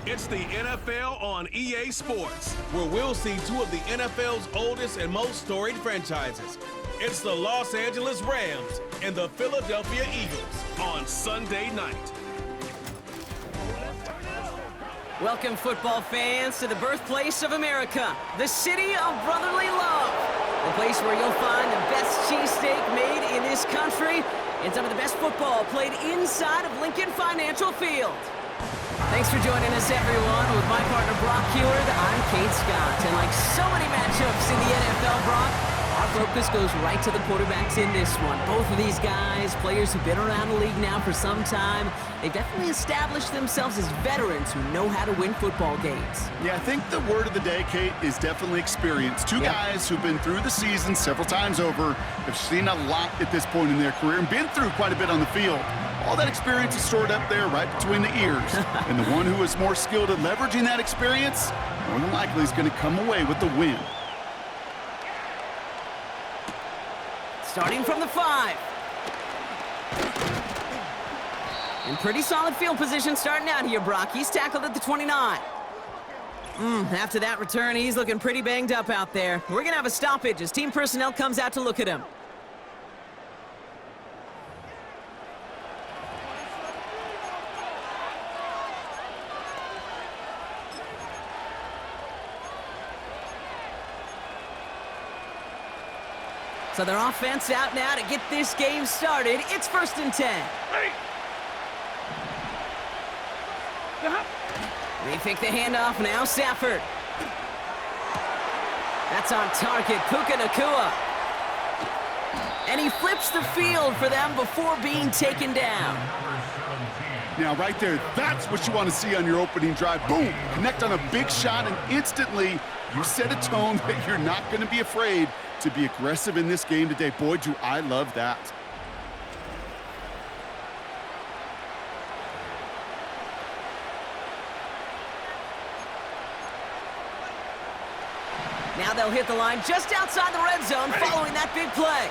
It's the NFL on EA Sports, where we'll see two of the NFL's oldest and most storied franchises. It's the Los Angeles Rams and the Philadelphia Eagles on Sunday night. Welcome, football fans, to the birthplace of America, the city of brotherly love. The place where you'll find the best cheesesteak made in this country and some of the best football played inside of Lincoln Financial Field. Thanks for joining us, everyone. With my partner, Brock Heward, I'm Kate Scott. And like so many matchups in the NFL, Brock, our focus goes right to the quarterbacks in this one. Both of these guys, players who've been around the league now for some time, they've definitely established themselves as veterans who know how to win football games. Yeah, I think the word of the day, Kate, is definitely experience. Two guys who've been through the season several times over, have seen a lot at this point in their career, and been through quite a bit on the field. All that experience is stored up there right between the ears. And the one who is more skilled at leveraging that experience, more than likely is going to come away with the win. Starting from the 5. In pretty solid field position starting out here, Brock. He's tackled at the 29. After that return, he's looking pretty banged up out there. We're going to have a stoppage as team personnel comes out to look at him. So their offense out now to get this game started. It's 1st and 10. They fake the handoff now, Stafford. That's on target, Puka Nacua. And he flips the field for them before being taken down. Now, right there, that's what you want to see on your opening drive. Boom! Connect on a big shot, and instantly you set a tone that you're not going to be afraid to be aggressive in this game today. Boy, do I love that. Now they'll hit the line just outside the red zone following that big play.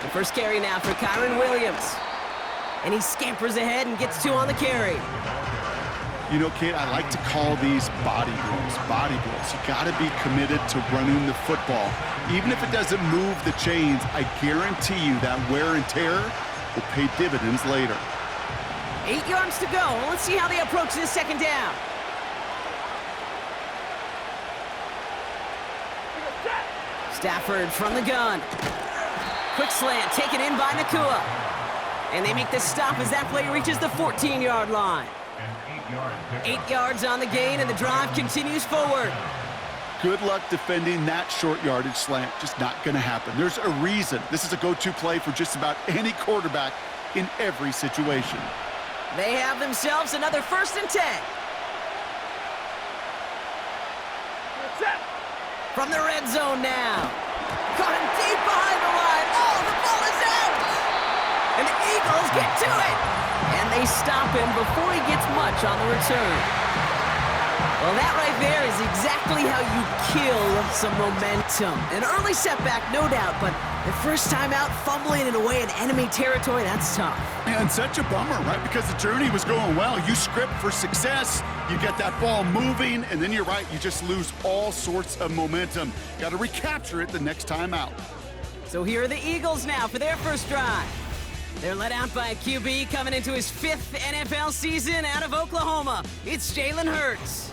The first carry now for Kyron Williams. And he scampers ahead and gets 2 on the carry. You know, Kate, I like to call these body blows. Body blows. You got to be committed to running the football. Even if it doesn't move the chains, I guarantee you that wear and tear will pay dividends later. 8 yards to go. Let's see how they approach this second down. Stafford from the gun. Quick slant taken in by Nacua. And they make the stop as that play reaches the 14-yard line. 8 yards on the gain, and the drive continues forward. Good luck defending that short yardage slant. Just not going to happen. There's a reason. This is a go-to play for just about any quarterback in every situation. They have themselves another 1st and 10. From the red zone now. Caught him deep behind the line. Oh, the ball is out! And the Eagles get to it! And they stop him before he gets much on the return. Well, that right there is exactly how you kill some momentum. An early setback, no doubt, but the first time out, fumbling it away in enemy territory, that's tough. And such a bummer, right? Because the journey was going well. You script for success, you get that ball moving, and then you're right, you just lose all sorts of momentum. Got to recapture it the next time out. So here are the Eagles now for their first drive. They're led out by a QB coming into his 5th NFL season out of Oklahoma. It's Jalen Hurts.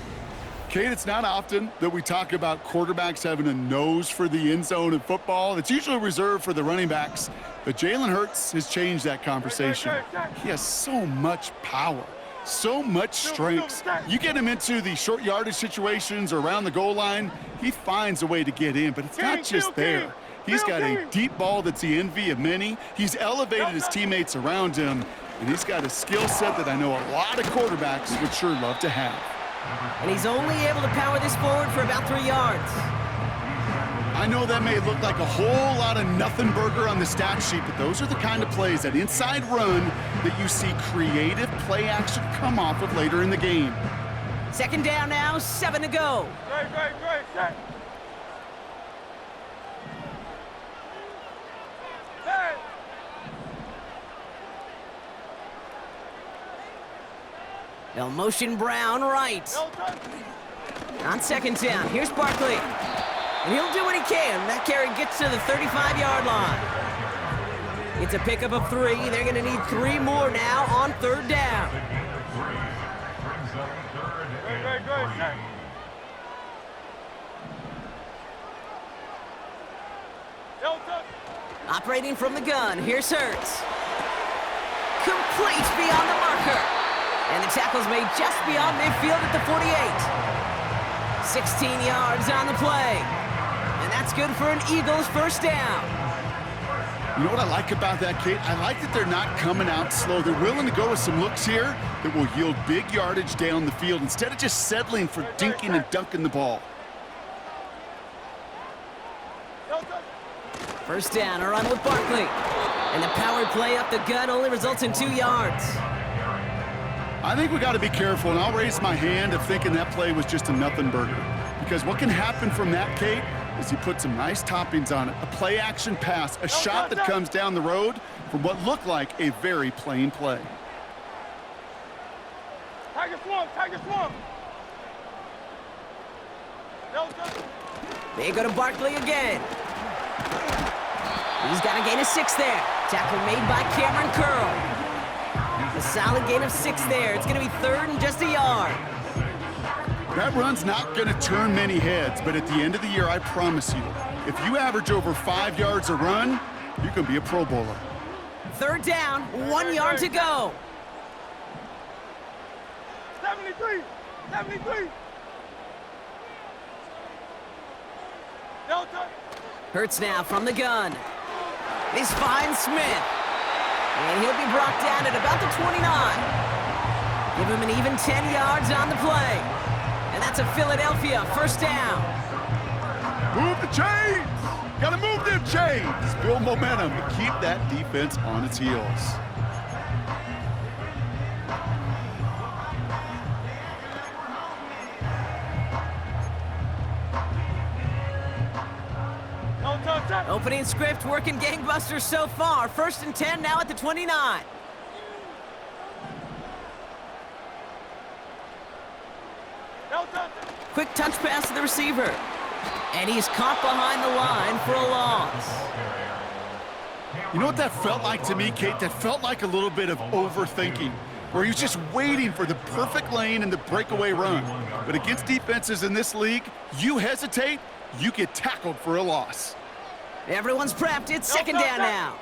Kate, it's not often that we talk about quarterbacks having a nose for the end zone in football. It's usually reserved for the running backs. But Jalen Hurts has changed that conversation. He has so much power, so much strength. You get him into the short yardage situations or around the goal line, he finds a way to get in. But it's not just there. He's got a deep ball that's the envy of many. He's elevated his teammates around him. And he's got a skill set that I know a lot of quarterbacks would sure love to have. And he's only able to power this forward for about 3 yards. I know that may look like a whole lot of nothing burger on the stat sheet, but those are the kind of plays, that inside run, that you see creative play action come off of later in the game. Second down now, 7 to go. Great. They'll motion Brown right. On second down, here's Barkley. And he'll do what he can. That carry gets to the 35-yard line. It's a pickup of 3. They're going to need 3 more now on third down. Good. Operating from the gun, here's Hurts. Complete beyond the marker. And the tackle's made just beyond midfield at the 48. 16 yards on the play. And that's good for an Eagles first down. You know what I like about that, Kate? I like that they're not coming out slow. They're willing to go with some looks here that will yield big yardage down the field instead of just settling for dinking and dunking the ball. First down, a run with Barkley. And the power play up the gut only results in 2 yards. I think we got to be careful, and I'll raise my hand of thinking that play was just a nothing burger. Because what can happen from that, Kate, is you put some nice toppings on it. A play-action pass, a shot that comes down the road from what looked like a very plain play. Tiger swamp. They go to Barkley again. He's got a gain of 6 there. Tackle made by Cameron Curl. A solid gain of 6 there. It's going to be 3rd and just a yard. That run's not going to turn many heads, but at the end of the year, I promise you, if you average over 5 yards a run, you can be a Pro Bowler. 3rd down, 1 yard to go. 73. Hurts now from the gun. He's finds Smith. And he'll be brought down at about the 29. Give him an even 10 yards on the play. And that's a Philadelphia first down. Move the chains! Gotta move them chains! Build momentum to keep that defense on its heels. Opening script working gangbusters so far. 1st and 10 now at the 29. Quick touch pass to the receiver. And he's caught behind the line for a loss. You know what that felt like to me, Kate? That felt like a little bit of overthinking, where he was just waiting for the perfect lane and the breakaway run. But against defenses in this league, you hesitate, you get tackled for a loss. Everyone's prepped. It's 2nd down now.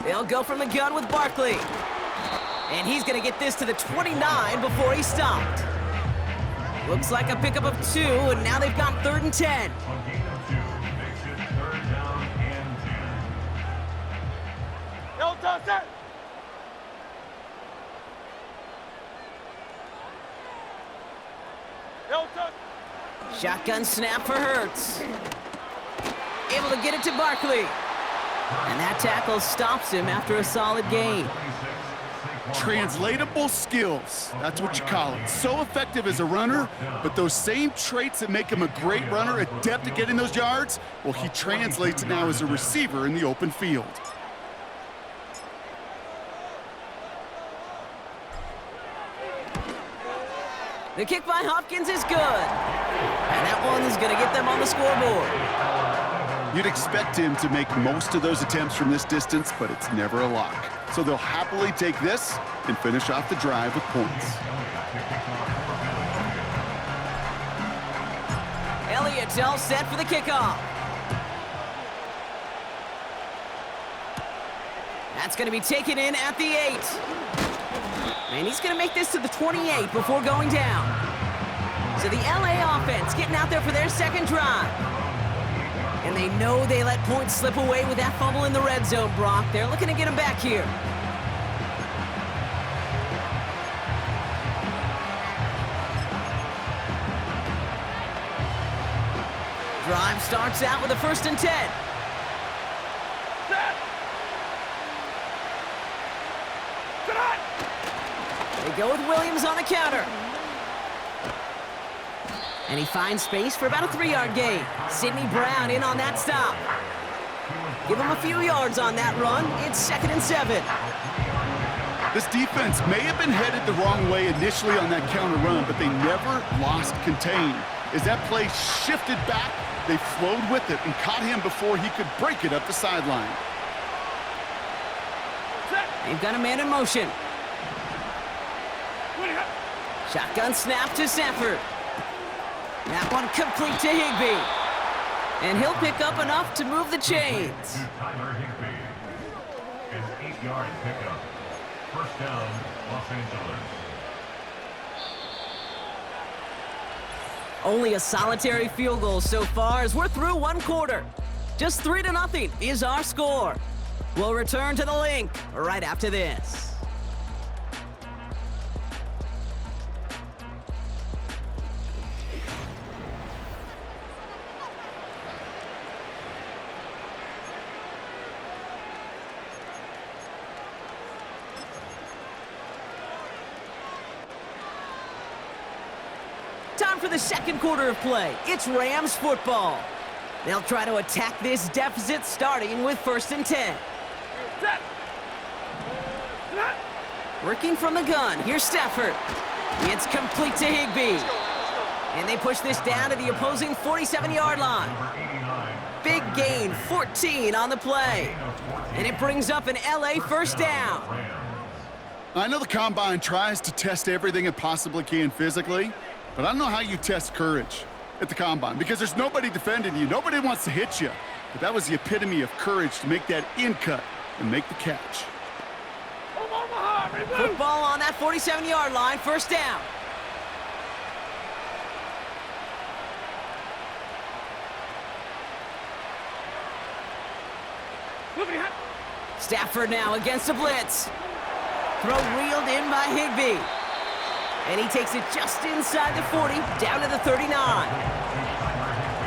They'll go from the gun with Barkley. And he's going to get this to the 29 before he stopped. Looks like a pickup of 2, and now they've got 3rd and 10. Shotgun snap for Hurts. Able to get it to Barkley. And that tackle stops him after a solid gain. Translatable skills, that's what you call it. So effective as a runner, but those same traits that make him a great runner, adept at getting those yards, well, he translates it now as a receiver in the open field. The kick by Hopkins is good. And that one is going to get them on the scoreboard. You'd expect him to make most of those attempts from this distance, but it's never a lock. So they'll happily take this and finish off the drive with points. Elliott's all set for the kickoff. That's going to be taken in at the 8. And he's going to make this to the 28 before going down. So the LA offense getting out there for their 2nd drive. And they know they let points slip away with that fumble in the red zone, Brock. They're looking to get him back here. Drive starts out with a 1st and 10. They go with Williams on the counter. And he finds space for about a 3-yard gain. Sidney Brown in on that stop. Give him a few yards on that run. It's 2nd and 7. This defense may have been headed the wrong way initially on that counter run, but they never lost contain. As that play shifted back, they flowed with it and caught him before he could break it up the sideline. They've got a man in motion. Shotgun snap to Stafford. That one complete to Higbee. And he'll pick up enough to move the chains. Tyler Higbee. An 8-yard pickup. First down, Los Angeles. Only a solitary field goal so far as we're through 1 quarter. Just 3-0 is our score. We'll return to the link right after this. Time for the 2nd quarter of play. It's Rams football. They'll try to attack this deficit starting with 1st and 10. Working from the gun, here's Stafford. It's complete to Higbee. And they push this down to the opposing 47-yard line. Big gain, 14 on the play. And it brings up an LA first down. I know the Combine tries to test everything it possibly can physically, but I don't know how you test courage at the Combine because there's nobody defending you. Nobody wants to hit you. But that was the epitome of courage to make that in cut and make the catch. Football on that 47-yard line, first down. Stafford now against the blitz. Throw reeled in by Higbee. And he takes it just inside the 40, down to the 39.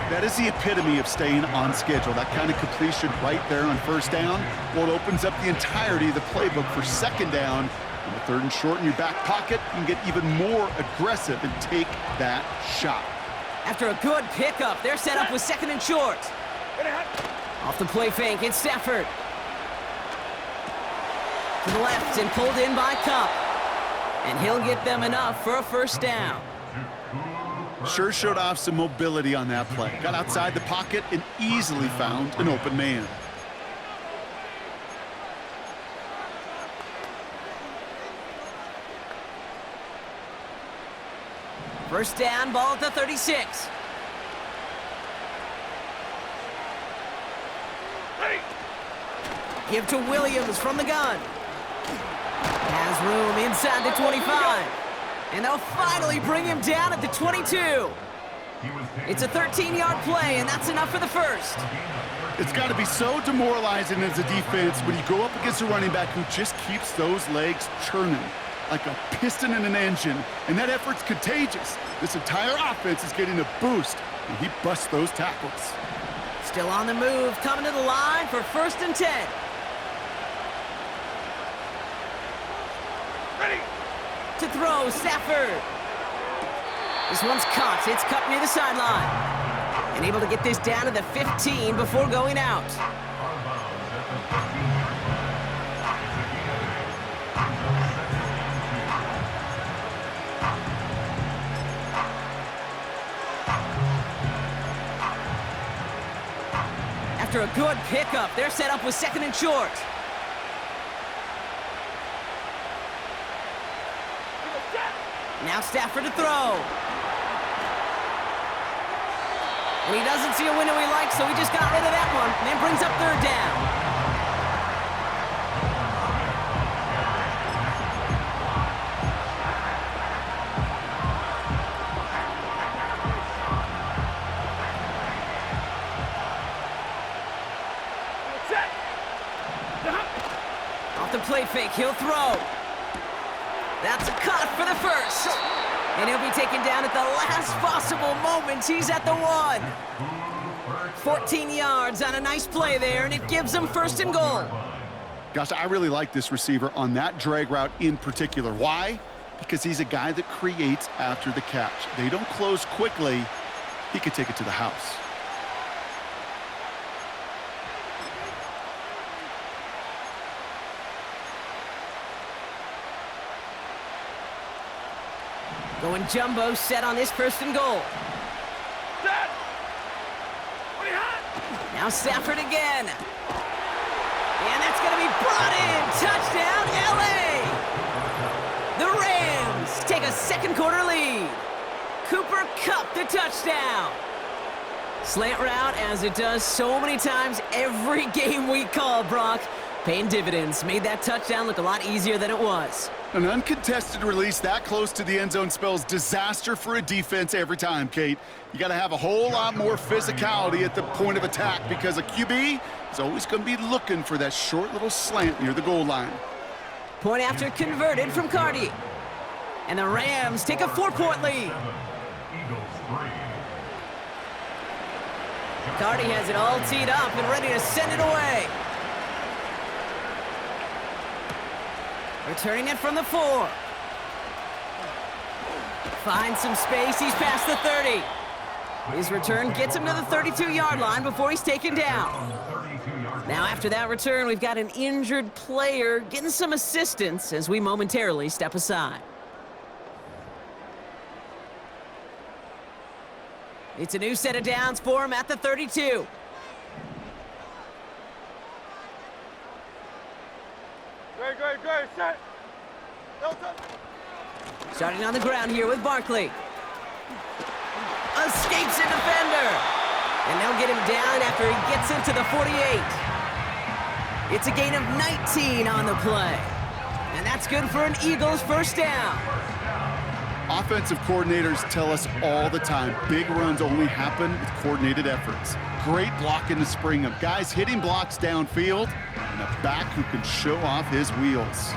That is the epitome of staying on schedule. That kind of completion right there on first down. Well, it opens up the entirety of the playbook for 2nd down. On the 3rd and short in your back pocket, you can get even more aggressive and take that shot. After a good pickup, they're set up with 2nd and short. Off the play fake, it's Stafford. To the left and pulled in by Cup. And he'll get them enough for a first down. Sure showed off some mobility on that play. Got outside the pocket and easily found an open man. First down, ball at the 36. Give to Williams from the gun. Has room inside the 25. And they'll finally bring him down at the 22. It's a 13-yard play, and that's enough for the first. It's got to be so demoralizing as a defense when you go up against a running back who just keeps those legs churning like a piston in an engine, and that effort's contagious. This entire offense is getting a boost, and he busts those tackles. Still on the move, coming to the line for 1st and 10. Ready. To throw, Stafford. This one's caught. It's cut near the sideline. And able to get this down to the 15 before going out. After a good pickup, they're set up with 2nd and short. Now Stafford to throw. And he doesn't see a window he likes, so he just got rid of that one. And then brings up 3rd down. Off the play fake, he'll throw. That's a cut for the first. And he'll be taken down at the last possible moment. He's at the 1. 14 yards on a nice play there, and it gives them 1st and goal. Gosh, I really like this receiver on that drag route in particular. Why? because he's a guy that creates after the catch. They don't close quickly. He could take it to the house. Going jumbo set on this first and goal. Set. Now Stafford again. And that's going to be brought in. Touchdown, LA! The Rams take a second quarter lead. Cooper Kupp the touchdown. Slant route, as it does so many times every game we call, Brock. Paying dividends. Made that touchdown look a lot easier than it was. An uncontested release that close to the end zone spells disaster for a defense every time, Kate. You got to have a whole lot more physicality at the point of attack because a QB is always going to be looking for that short little slant near the goal line. Point after converted from Cardi. And the Rams take a 4-point lead. Eagles 3. Cardi has it all teed up and ready to send it away. Returning it from the 4. Finds some space. He's past the 30. His return gets him to the 32-yard line before he's taken down. Now, after that return, we've got an injured player getting some assistance as we momentarily step aside. It's a new set of downs for him at the 32. Great, set. Starting on the ground here with Barkley. Escapes a defender. And they'll get him down after he gets into the 48. It's a gain of 19 on the play. And that's good for an Eagles first down. Offensive coordinators tell us all the time, big runs only happen with coordinated efforts. Great block in the spring of guys hitting blocks downfield and a back who can show off his wheels.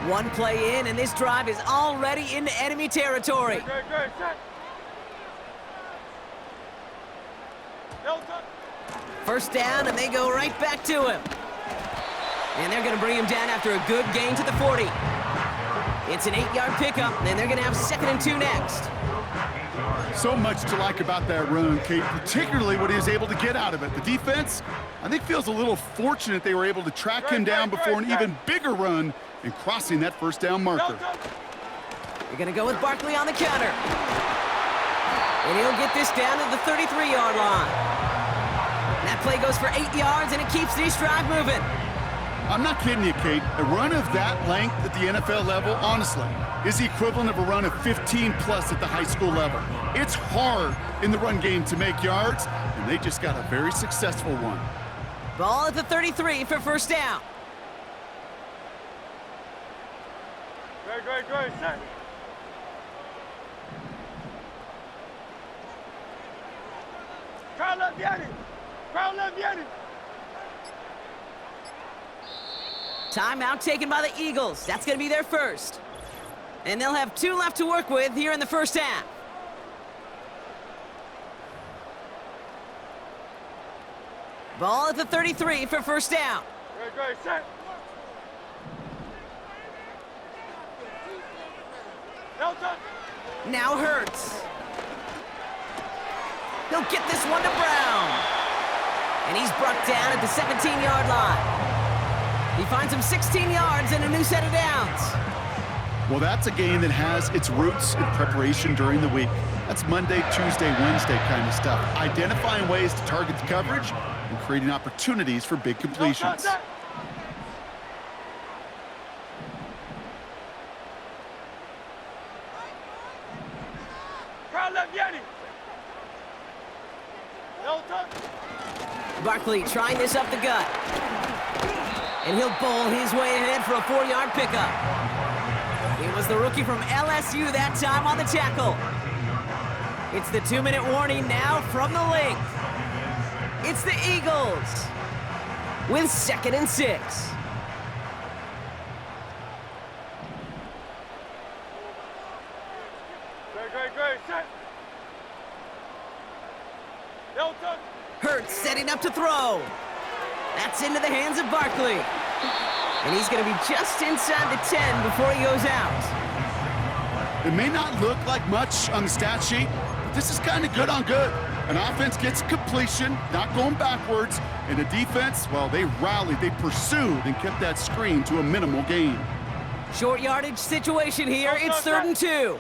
One play in, and this drive is already into enemy territory. Great, set. First down, and they go right back to him. And they're going to bring him down after a good gain to the 40. It's an 8-yard pickup, and they're going to have 2nd and 2 next. So much to like about that run, Kate, particularly what he was able to get out of it. The defense, I think, feels a little fortunate they were able to track him down before an even bigger run and crossing that first down marker. They're going to go with Barkley on the counter. And he'll get this down to the 33-yard line. And that play goes for 8 yards, and it keeps this drive moving. I'm not kidding you, Kate. A run of that length at the NFL level, honestly, is the equivalent of a run of 15-plus at the high school level. It's hard in the run game to make yards, and they just got a very successful one. Ball at the 33 for first down. Great, set. Crowd left Yanni. Timeout taken by the Eagles. That's going to be their first. And they'll have 2 left to work with here in the first half. Ball at the 33 for first down. Great, set. Now Hurts. He'll get this one to Brown. And he's brought down at the 17-yard line. He finds him 16 yards and a new set of downs. Well, that's a game that has its roots in preparation during the week. That's Monday, Tuesday, Wednesday kind of stuff. Identifying ways to target the coverage and creating opportunities for big completions. Crowd left Yanni. Barkley trying this up the gut. And he'll bowl his way ahead for a 4-yard pickup. It was the rookie from LSU that time on the tackle. It's the 2-minute warning now from the length. It's the Eagles with 2nd and 6. Great, set. Hurts setting up to throw. That's into the hands of Barkley. And he's going to be just inside the 10 before he goes out. It may not look like much on the stat sheet, but this is kind of good on good. An offense gets completion, not going backwards, and the defense, well, they rallied, they pursued, and kept that screen to a minimal gain. Short yardage situation here. It's 3rd and 2.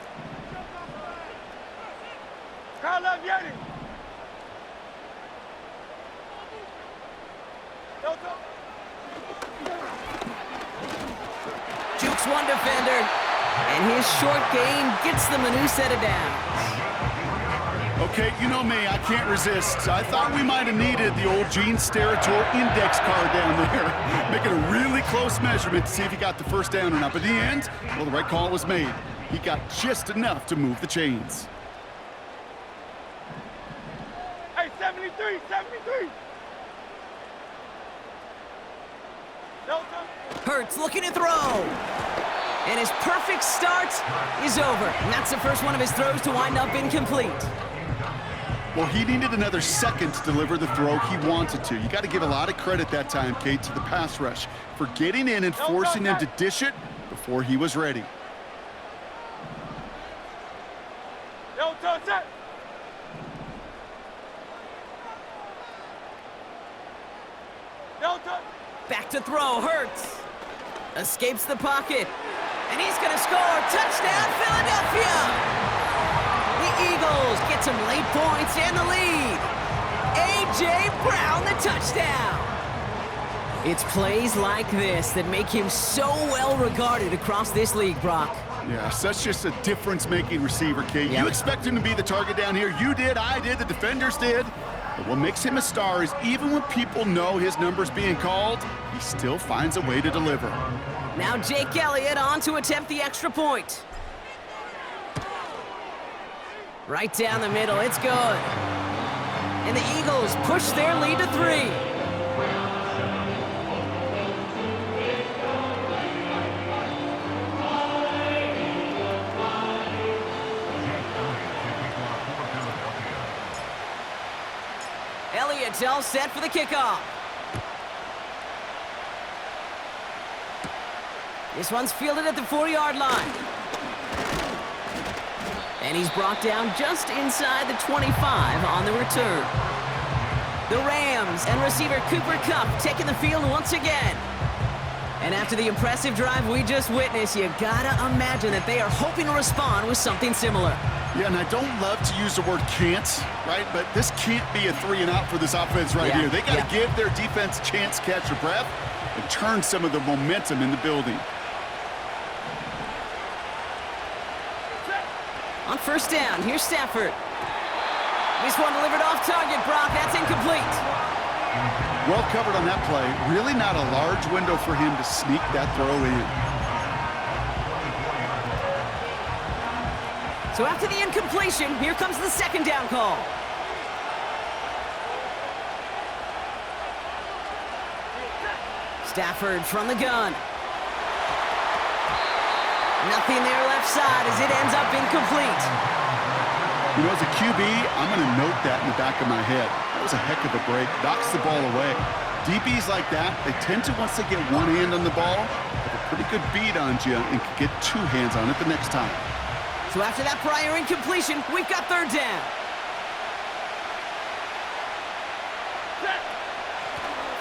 Carla viene. Jukes one defender, and his short gain gets them a new set of downs. Okay, you know me, I can't resist. I thought we might have needed the old Gene Steratore index card down there, making a really close measurement to see if he got the first down or not. But in the end, well, the right call was made. He got just enough to move the chains. Hey, 73, 73. Delta. Hurts looking to throw. And his perfect start is over. And that's the first one of his throws to wind up incomplete. Well, he needed another second to deliver the throw he wanted to. You got to give a lot of credit that time, Kate, to the pass rush for getting in and forcing him to dish it before he was ready. Delta, set. Delta. Back to throw, Hurts. Escapes the pocket. And he's going to score. Touchdown, Philadelphia! The Eagles get some late points and the lead. A.J. Brown, the touchdown. It's plays like this that make him so well regarded across this league, Brock. Yeah, such just a difference-making receiver, Kate. Yep. You expect him to be the target down here. You did, I did, the defenders did. But what makes him a star is even when people know his number's being called, he still finds a way to deliver. Now Jake Elliott on to attempt the extra point. Right down the middle, it's good. And the Eagles push their lead to 3. Elliott's all set for the kickoff. This one's fielded at the 4-yard line. And he's brought down just inside the 25 on the return. The Rams and receiver Cooper Kupp taking the field once again. And after the impressive drive we just witnessed, you gotta imagine that they are hoping to respond with something similar. Yeah, and I don't love to use the word can't, right? But this can't be a 3-and-out for this offense right here. They got to give their defense a chance to catch their breath and turn some of the momentum in the building. On first down, here's Stafford. This one delivered off target, Brock. That's incomplete. Well covered on that play. Really not a large window for him to sneak that throw in. So after the incompletion, here comes the second down call. Stafford from the gun. Nothing there left side as it ends up incomplete. You know, as a QB, I'm going to note that in the back of my head. That was a heck of a break. Knocks the ball away. DBs like that, they tend to, once they get one hand on the ball, have a pretty good beat on you and can get 2 hands on it the next time. So after that prior incompletion, we've got third down.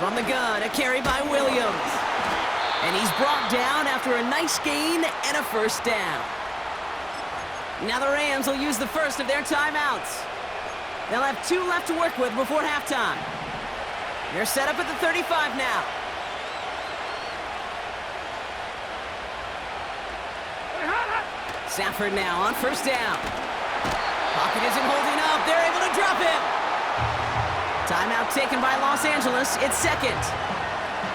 From the gun, a carry by Williams. And he's brought down after a nice gain and a first down. Now the Rams will use the first of their timeouts. They'll have 2 left to work with before halftime. They're set up at the 35 now. Stafford now on first down. Pocket isn't holding up. They're able to drop him. Timeout taken by Los Angeles. It's second.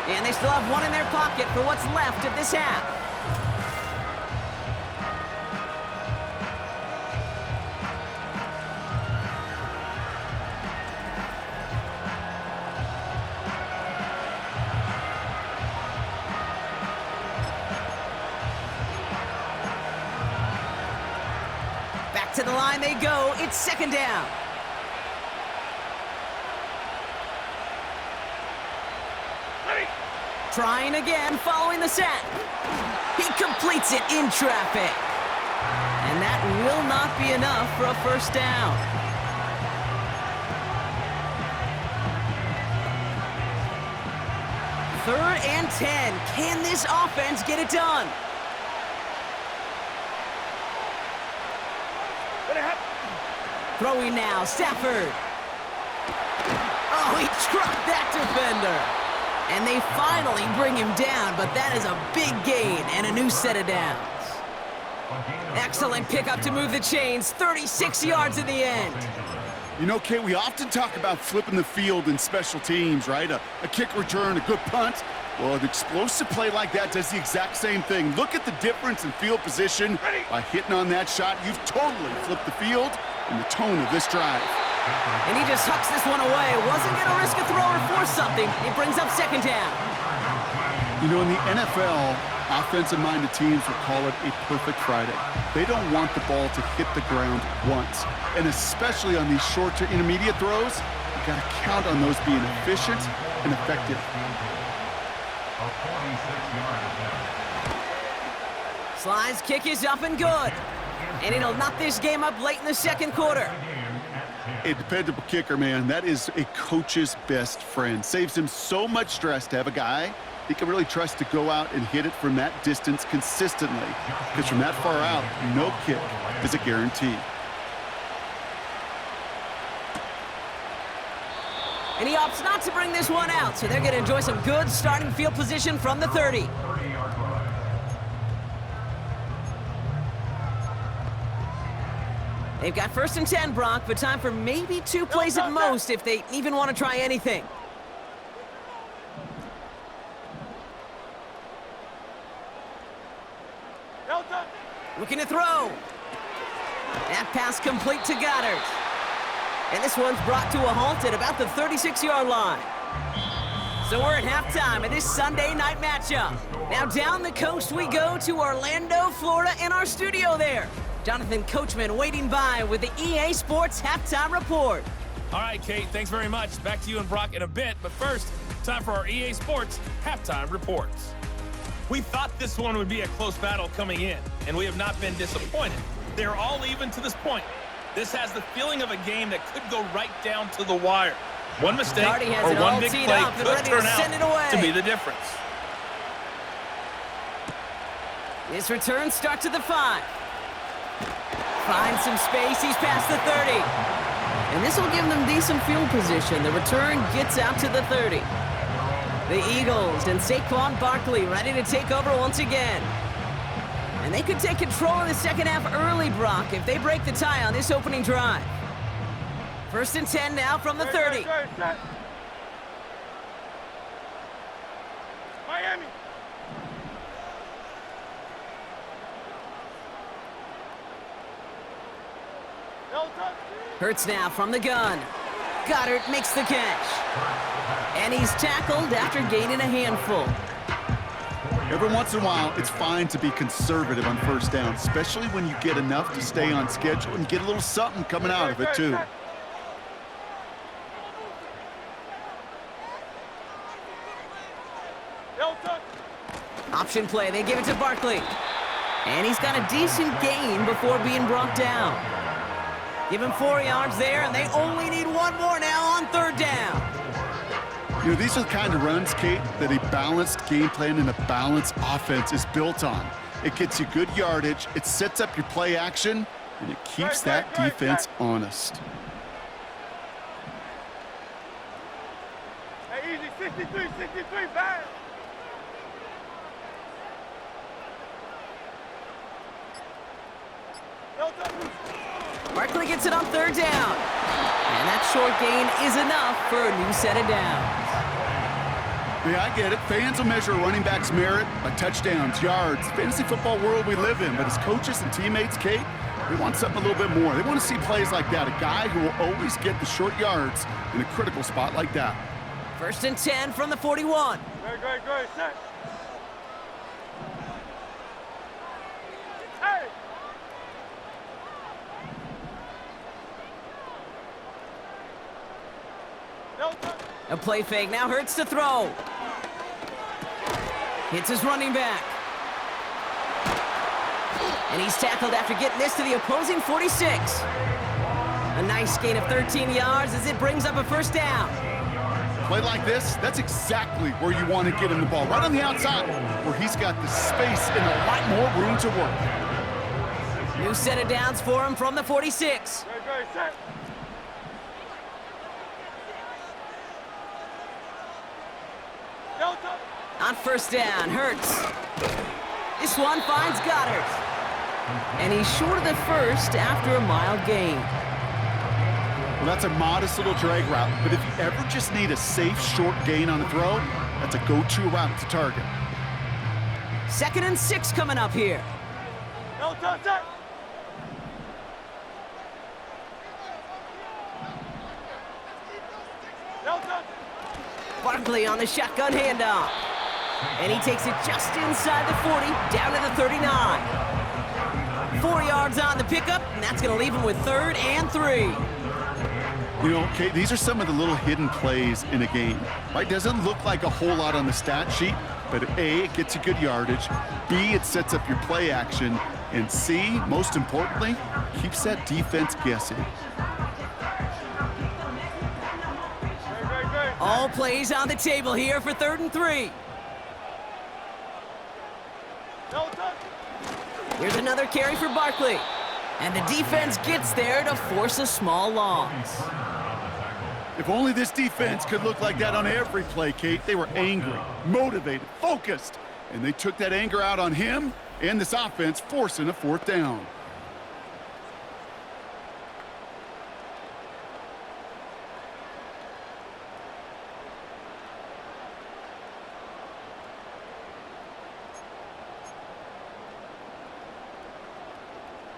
And they still have 1 in their pocket for what's left of this half. Back to the line they go. It's second down. Trying again following the sack. He completes it in traffic. And that will not be enough for a first down. Third and 10. Can this offense get it done? Throwing now, Stafford. Oh, he trucked that defender. And they finally bring him down, but that is a big gain and a new set of downs. Excellent pickup to move the chains, 36 yards in the end. You know, Kate, we often talk about flipping the field in special teams, right? A kick return, a good punt. Well, an explosive play like that does the exact same thing. Look at the difference in field position. By hitting on that shot, you've totally flipped the field and the tone of this drive. And he just hucks this one away. Wasn't going to risk a throw or force something. It brings up second down. You know, in the NFL, offensive-minded teams will call it a perfect Friday. They don't want the ball to hit the ground once. And especially on these short to intermediate throws, you got to count on those being efficient and effective. Sly's kick is up and good. And it'll knock this game up late in the second quarter. A dependable kicker, man, that is a coach's best friend. Saves him so much stress to have a guy he can really trust to go out and hit it from that distance consistently. Because from that far out, no kick is a guarantee. And he opts not to bring this one out, so they're going to enjoy some good starting field position from the 30. They've got first and 10, Brock, but time for maybe 2 plays at most if they even want to try anything. Looking to throw. That pass complete to Goddard. And this one's brought to a halt at about the 36-yard line. So we're at halftime of this Sunday night matchup. Now down the coast we go to Orlando, Florida, in our studio there. Jonathan Coachman waiting by with the EA Sports Halftime Report. All right, Kate, thanks very much. Back to you and Brock in a bit. But first, time for our EA Sports Halftime Reports. We thought this one would be a close battle coming in, and we have not been disappointed. They're all even to this point. This has the feeling of a game that could go right down to the wire. One mistake or one big play could turn out to be the difference. This return starts at the 5. Finds some space, he's past the 30. And this will give them decent field position. The return gets out to the 30. The Eagles and Saquon Barkley ready to take over once again. And they could take control of the second half early, Brock, if they break the tie on this opening drive. First and 10 now from the 30. Miami. Hurts now from the gun. Goddard makes the catch. And he's tackled after gaining a handful. Every once in a while, it's fine to be conservative on first down, especially when you get enough to stay on schedule and get a little something coming out of it, too. Option play, they give it to Barkley. And he's got a decent gain before being brought down. Give him 4 yards there, and they only need one more now on third down. You know, these are the kind of runs, Kate, that a balanced game plan and a balanced offense is built on. It gets you good yardage, it sets up your play action, and it keeps that defense honest. Hey, easy, 63, bad. Barkley gets it on third down. And that short gain is enough for a new set of downs. Yeah, I get it. Fans will measure a running back's merit by touchdowns, yards, fantasy football world we live in. But as coaches and teammates, Kate, they want something a little bit more. They want to see plays like that. A guy who will always get the short yards in a critical spot like that. First and 10 from the 41. Great, set. Hey! A play fake, now Hurts to throw. Hits his running back. And he's tackled after getting this to the opposing 46. A nice gain of 13 yards as it brings up a first down. Play like this, that's exactly where you want to get him the ball. Right on the outside, where he's got the space and a lot more room to work. New set of downs for him from the 46. Go, set. Delta. On first down, Hurts. This one finds Goddard. And he's short of the first after a mild gain. Well, that's a modest little drag route, but if you ever just need a safe, short gain on a throw, that's a go-to route to target. 2nd and 6 coming up here. Delta, set. Delta. Barkley on the shotgun handoff. And he takes it just inside the 40, down to the 39. 4 yards on the pickup, and that's going to leave him with 3rd and 3. You know, Kate, these are some of the little hidden plays in a game, right? Doesn't look like a whole lot on the stat sheet, but A, it gets you good yardage, B, it sets up your play action, and C, most importantly, keeps that defense guessing. All plays on the table here for 3rd and 3. Delta. Here's another carry for Barkley. And the defense gets there to force a small loss. If only this defense could look like that on every play, Kate. They were angry, motivated, focused, and they took that anger out on him and this offense, forcing a 4th down.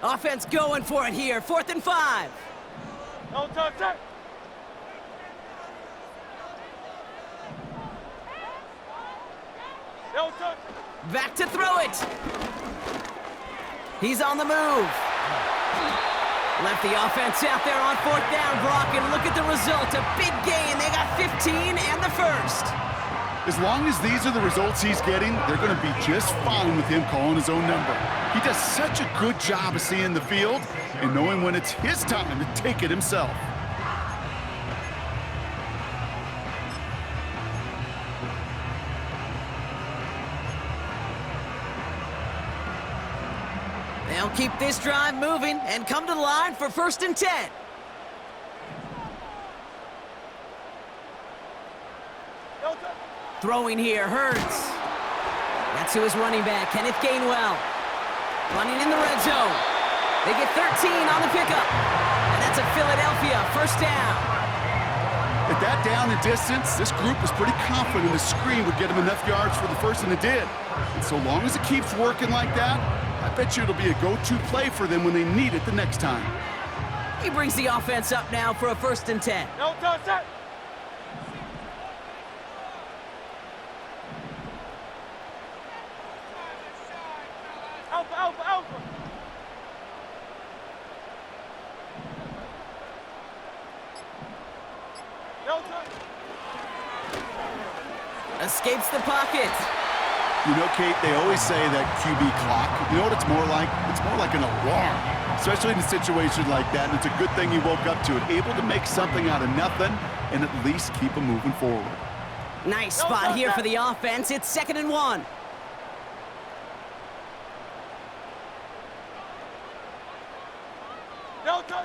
Offense going for it here, 4th and 5. Delta, set. Delta. Back to throw it. He's on the move. Left the offense out there on 4th down, Brock, and look at the result. A big gain. They got 15 and the first. As long as these are the results he's getting, they're going to be just fine with him calling his own number. He does such a good job of seeing the field and knowing when it's his time to take it himself. They'll keep this drive moving and come to the line for 1st and 10. Delta. Throwing here, Hurts. That's to his running back, Kenneth Gainwell. Running in the red zone. They get 13 on the pickup. And that's a Philadelphia 1st down. At that down and distance, this group was pretty confident the screen would get him enough yards for the first, and it did. And so long as it keeps working like that, I bet you it'll be a go-to play for them when they need it the next time. He brings the offense up now for a 1st and 10. Delta, set. Alpha, alpha, alpha. Delta. Escapes the pocket. You know, Kate, they always say that QB clock, you know what it's more like? It's more like an alarm, especially in a situation like that. And it's a good thing he woke up to it, able to make something out of nothing and at least keep him moving forward. Nice spot here for the offense. It's 2nd and 1. Delta.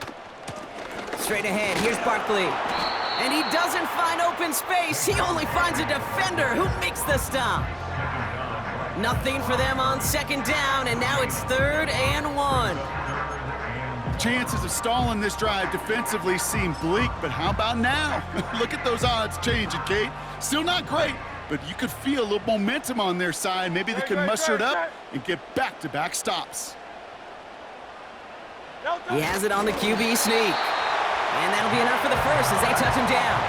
Straight ahead, here's Barkley. And he doesn't find open space. He only finds a defender who makes the stop. Nothing for them on 2nd down, and now it's 3rd and 1. Chances of stalling this drive defensively seem bleak, but how about now? Look at those odds changing, Kate. Still not great, but you could feel a little momentum on their side. Maybe they can muster it up and get back-to-back stops. He has it on the QB sneak. And that'll be enough for the first as they touch him down.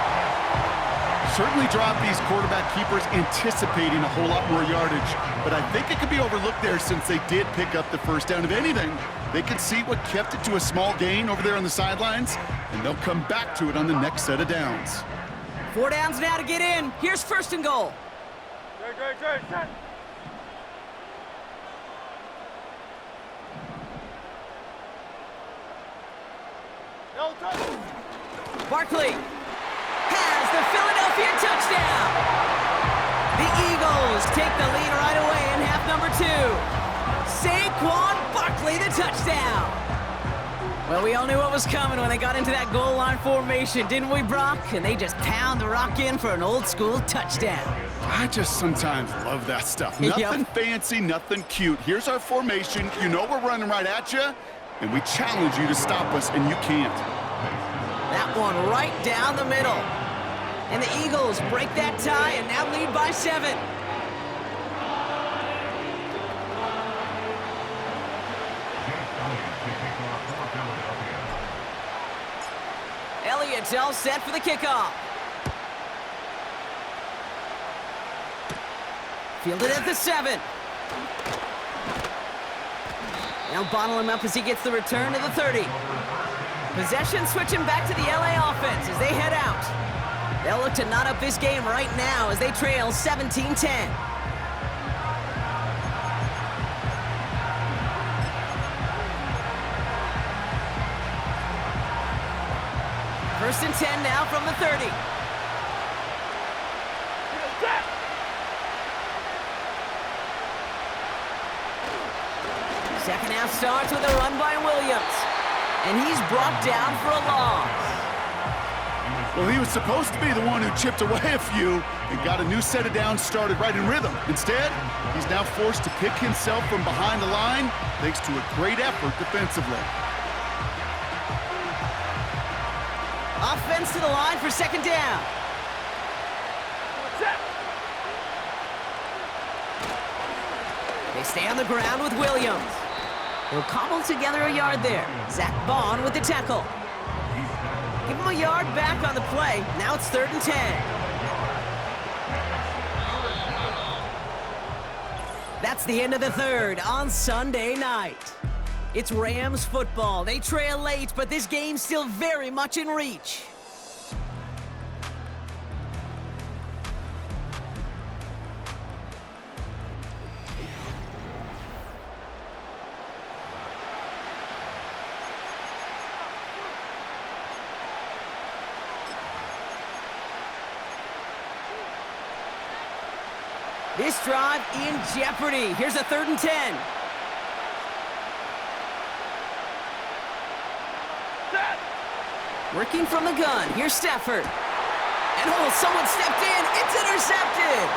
Certainly dropped these quarterback keepers anticipating a whole lot more yardage, but I think it could be overlooked there since they did pick up the first down. If anything, they could see what kept it to a small gain over there on the sidelines, and they'll come back to it on the next set of downs. 4 downs now to get in. Here's 1st and goal. Go, set. No touch. Barkley has the Philadelphia touchdown. The Eagles take the lead right away in half number 2. Saquon Barkley, the touchdown. Well, we all knew what was coming when they got into that goal line formation, didn't we, Brock? And they just pound the rock in for an old-school touchdown. I just sometimes love that stuff. Nothing fancy, nothing cute. Here's our formation. You know we're running right at you, and we challenge you to stop us, and you can't. That one right down the middle. And the Eagles break that tie and now lead by 7. Elliott's all set for the kickoff. Fielded at the 7. Now bottle him up as he gets the return to the 30. Possession switching back to the LA offense as they head out. They'll look to knot up this game right now as they trail 17-10. First and 10 now from the 30. Second half starts with a run by Williams. And he's brought down for a loss. Well, he was supposed to be the one who chipped away a few and got a new set of downs started right in rhythm. Instead, he's now forced to pick himself from behind the line thanks to a great effort defensively. Offense to the line for second down. They stay on the ground with Williams. He'll cobble together a yard there. Zach Bond with the tackle. Give him a yard back on the play. Now it's 3rd and 10. That's the end of the 3rd on Sunday night. It's Rams football. They trail late, but this game's still very much in reach. This drive in jeopardy. Here's a 3rd and 10. Working from the gun. Here's Stafford. And someone stepped in. It's intercepted.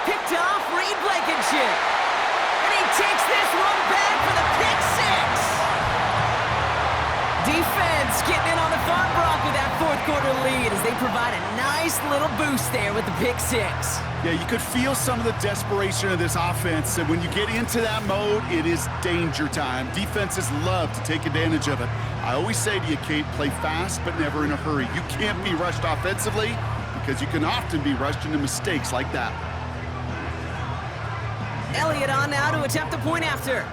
Picked off Reed Blankenship. And he takes this one back for the pick 6. Defense getting in on the farm, Brock, with that 4th quarter lead as they provide a nice little boost there with the pick 6. Yeah, you could feel some of the desperation of this offense, and when you get into that mode, it is danger time. Defenses love to take advantage of it. I always say to you, Kate, play fast but never in a hurry. You can't be rushed offensively because you can often be rushed into mistakes like that. Elliott on now to attempt the point after.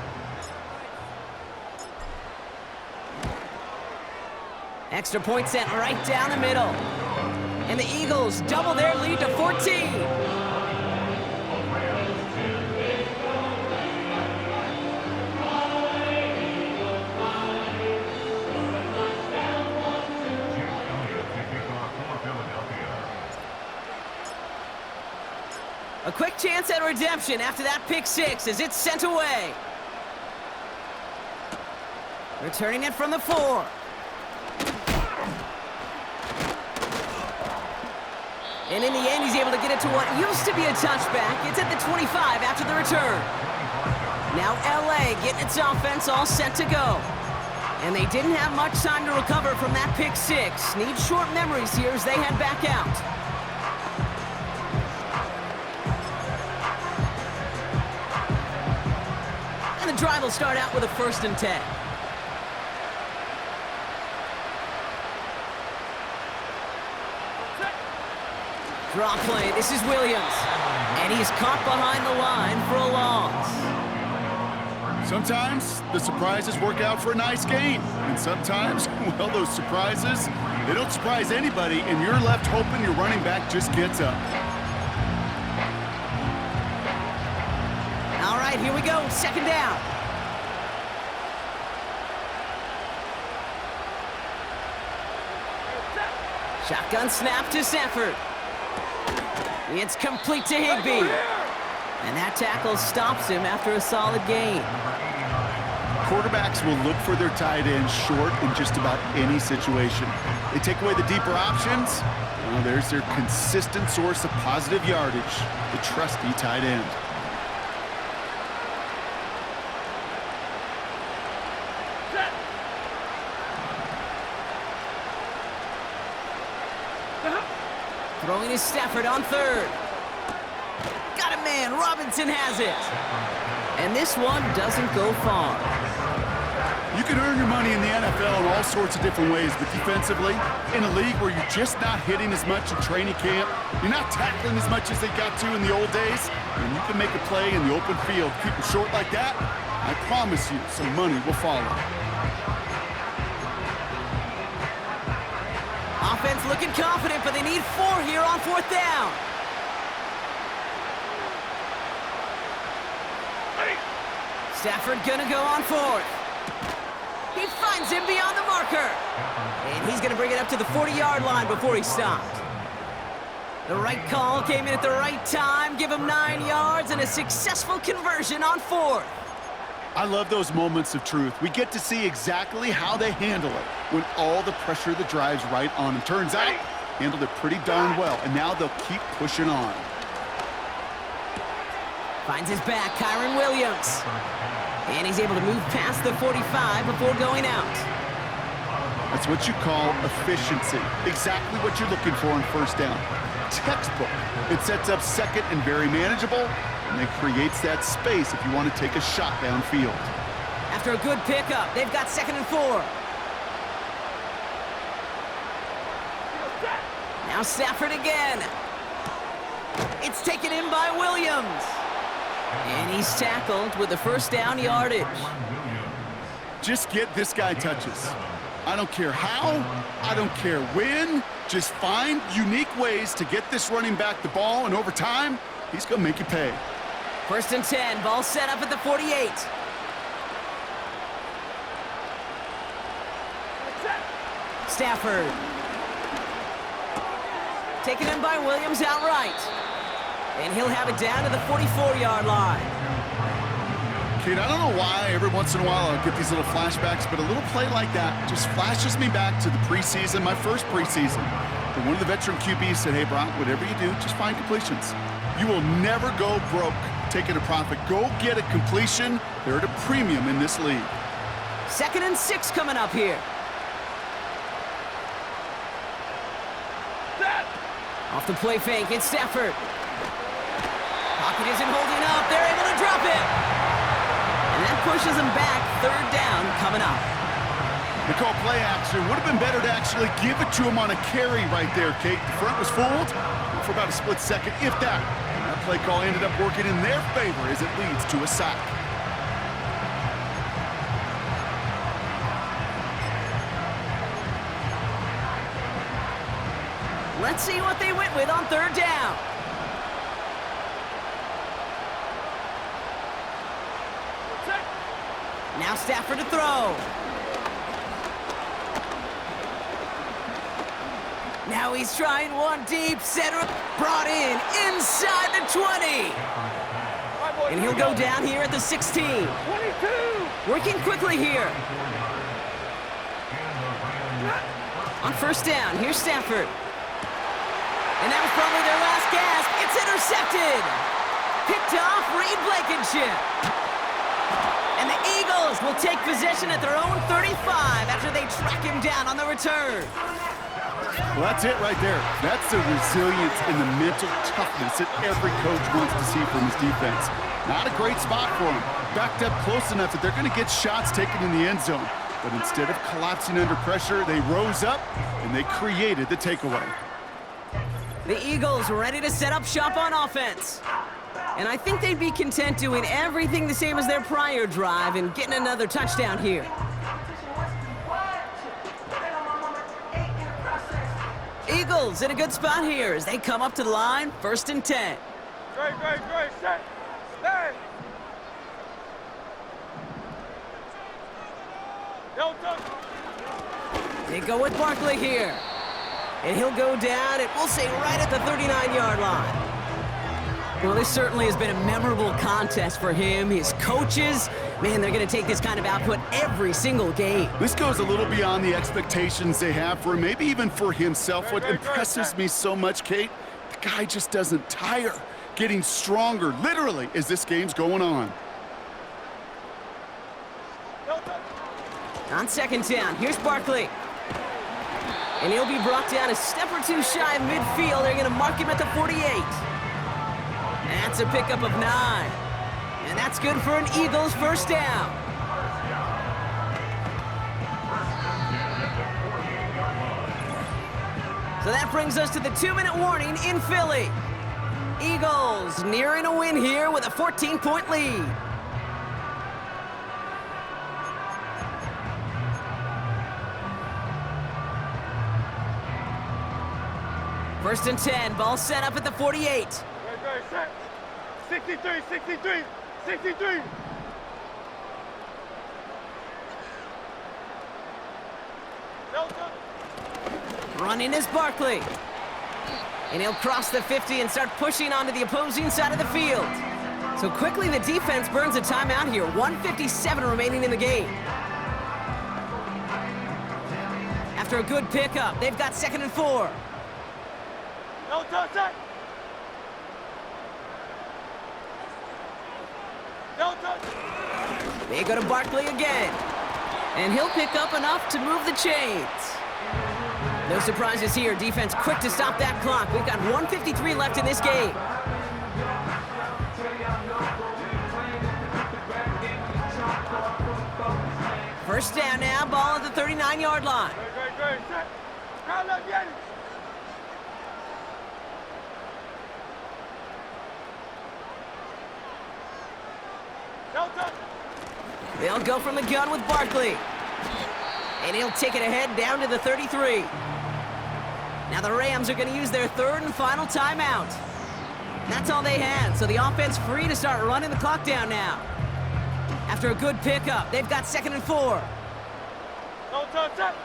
Extra point sent right down the middle. And the Eagles double their lead to 14. A quick chance at redemption after that pick 6 as it's sent away. Returning it from the 4. And in the end, he's able to get it to what used to be a touchback. It's at the 25 after the return. Now LA getting its offense all set to go. And they didn't have much time to recover from that pick 6. Need short memories here as they head back out. And the drive will start out with a 1st and 10. Draw play, this is Williams. And he's caught behind the line for a loss. Sometimes the surprises work out for a nice game. And sometimes, well, those surprises, they don't surprise anybody, and you're left hoping your running back just gets up. All right, here we go, 2nd down. Shotgun snap to Stafford. It's complete to Higbee. And that tackle stops him after a solid gain. Quarterbacks will look for their tight end short in just about any situation. They take away the deeper options. Well, there's their consistent source of positive yardage, the trusty tight end. Throwing to Stafford on third. Got a man. Robinson has it. And this one doesn't go far. You can earn your money in the NFL in all sorts of different ways, but defensively, in a league where you're just not hitting as much in training camp, you're not tackling as much as they got to in the old days, and you can make a play in the open field, keep it short like that, I promise you some money will follow. Offense looking confident, but they need 4 here on 4th down. Stafford gonna go on 4th. He finds him beyond the marker. And he's gonna bring it up to the 40-yard line before he stopped. The right call came in at the right time, give him 9 yards and a successful conversion on 4th. I love those moments of truth. We get to see exactly how they handle it when all the pressure that drives right on them. Turns out, handled it pretty darn well, and now they'll keep pushing on. Finds his back, Kyron Williams. And he's able to move past the 45 before going out. That's what you call efficiency. Exactly what you're looking for on 1st down. Textbook. It sets up 2nd and very manageable, and it creates that space if you want to take a shot downfield. After a good pickup, they've got 2nd and 4. Now Stafford again. It's taken in by Williams. And he's tackled with the 1st down yardage. Just get this guy touches. I don't care how, I don't care when, just find unique ways to get this running back the ball, and over time, he's gonna make you pay. 1st and 10, ball set up at the 48. Stafford. Taken in by Williams outright. And he'll have it down to the 44-yard line. Kate, I don't know why every once in a while I'll get these little flashbacks, but a little play like that just flashes me back to the preseason, my first preseason. And one of the veteran QBs said, hey, Brock, whatever you do, just find completions. You will never go broke taking a profit. Go get a completion. They're at a premium in this league. 2nd and 6 coming up here. Off the play fake, it's Stafford. Pocket isn't holding up. They're able to drop it. And that pushes them back. 3rd down coming up. They call play action. Would have been better to actually give it to him on a carry right there, Kate. The front was fooled for about a split second, if that. And that play call ended up working in their favor as it leads to a sack. Let's see what they went with on 3rd down. Now Stafford to throw. Now he's trying one deep, center, brought in, inside the 20. And he'll go down here at the 16. 22. Working quickly here. On 1st down, here's Stafford. And that was probably their last gasp. It's intercepted. Picked off Reed Blankenship. And the Eagles will take possession at their own 35 after they track him down on the return. Well, that's it right there. That's the resilience and the mental toughness that every coach wants to see from his defense. Not a great spot for him. Backed up close enough that they're going to get shots taken in the end zone. But instead of collapsing under pressure, they rose up and they created the takeaway. The Eagles ready to set up shop on offense. And I think they'd be content doing everything the same as their prior drive and getting another touchdown here. Eagles in a good spot here as they come up to the line, 1st and 10. Great, set. Stand. They go with Barkley here. And he'll go down, and we'll say right at the 39-yard line. Well, this certainly has been a memorable contest for him. His coaches, man, they're going to take this kind of output every single game. This goes a little beyond the expectations they have for him, maybe even for himself. What impresses me so much, Kate, the guy just doesn't tire. Getting stronger, literally, as this game's going on. On second down, here's Barkley. And he'll be brought down a step or two shy of midfield. They're going to mark him at the 48. That's a pickup of 9. And that's good for an Eagles first down. So that brings us to the 2-minute warning in Philly. Eagles nearing a win here with a 14-point lead. First and 10, ball set up at the 48. Go, set. 63, 63, 63. Running is Barkley. And he'll cross the 50 and start pushing onto the opposing side of the field. So quickly the defense burns a timeout here. 1:57 remaining in the game. After a good pickup, they've got 2nd and 4. No touch that. No touch. They go to Barkley again. And he'll pick up enough to move the chains. No surprises here. Defense quick to stop that clock. We've got 1:53 left in this game. First down now, ball at the 39-yard line. Go, set. Round up, get it. No touch. They'll go from the gun with Barkley. And he'll take it ahead down to the 33. Now the Rams are going to use their 3rd and final timeout. That's all they had, so the offense free to start running the clock down now. After a good pickup, they've got 2nd and 4. No touch that.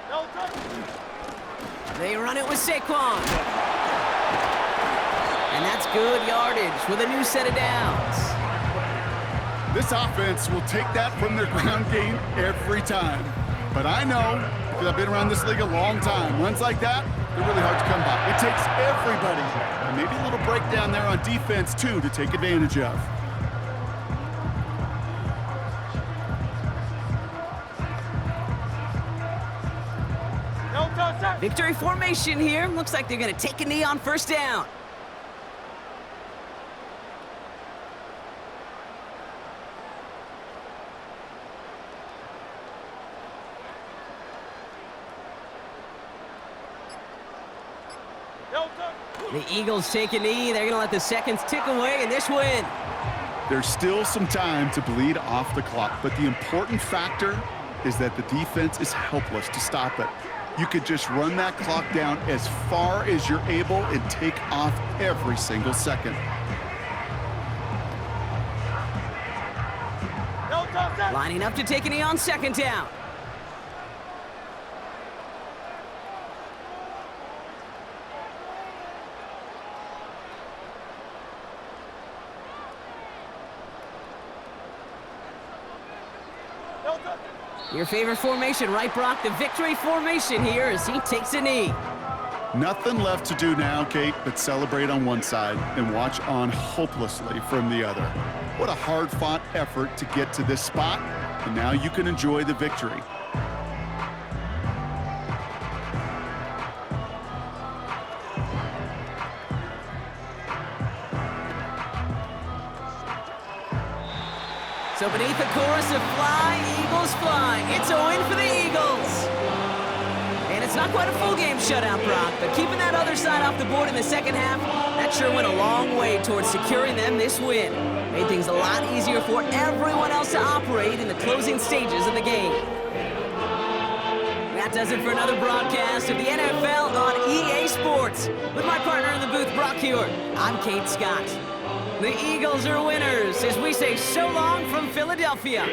No touch. They run it with Saquon. And that's good yardage with a new set of downs. This offense will take that from their ground game every time. But I know, because I've been around this league a long time, runs like that, they're really hard to come by. It takes everybody, and maybe a little breakdown there on defense, too, to take advantage of. No touch that. Victory formation here. Looks like they're going to take a knee on first down. No touch. The Eagles take a knee. They're going to let the seconds tick away in this win. There's still some time to bleed off the clock, but the important factor is that the defense is helpless to stop it. You could just run that clock down as far as you're able and take off every single second. No touch that. Lining up to take a knee on second down. No touch. Your favorite formation, right, Brock? The victory formation here as he takes a knee. Nothing left to do now, Kate, but celebrate on one side and watch on hopelessly from the other. What a hard-fought effort to get to this spot, and now you can enjoy the victory. So beneath the chorus of Fly, Eagles Fly, it's a win for the Eagles. And it's not quite a full game shutout, Brock, but keeping that other side off the board in the second half, that sure went a long way towards securing them this win. Made things a lot easier for everyone else to operate in the closing stages of the game. That does it for another broadcast of the NFL on EA Sports. With my partner in the booth, Brock Hewitt, I'm Kate Scott. The Eagles are winners as we say so long from Philadelphia.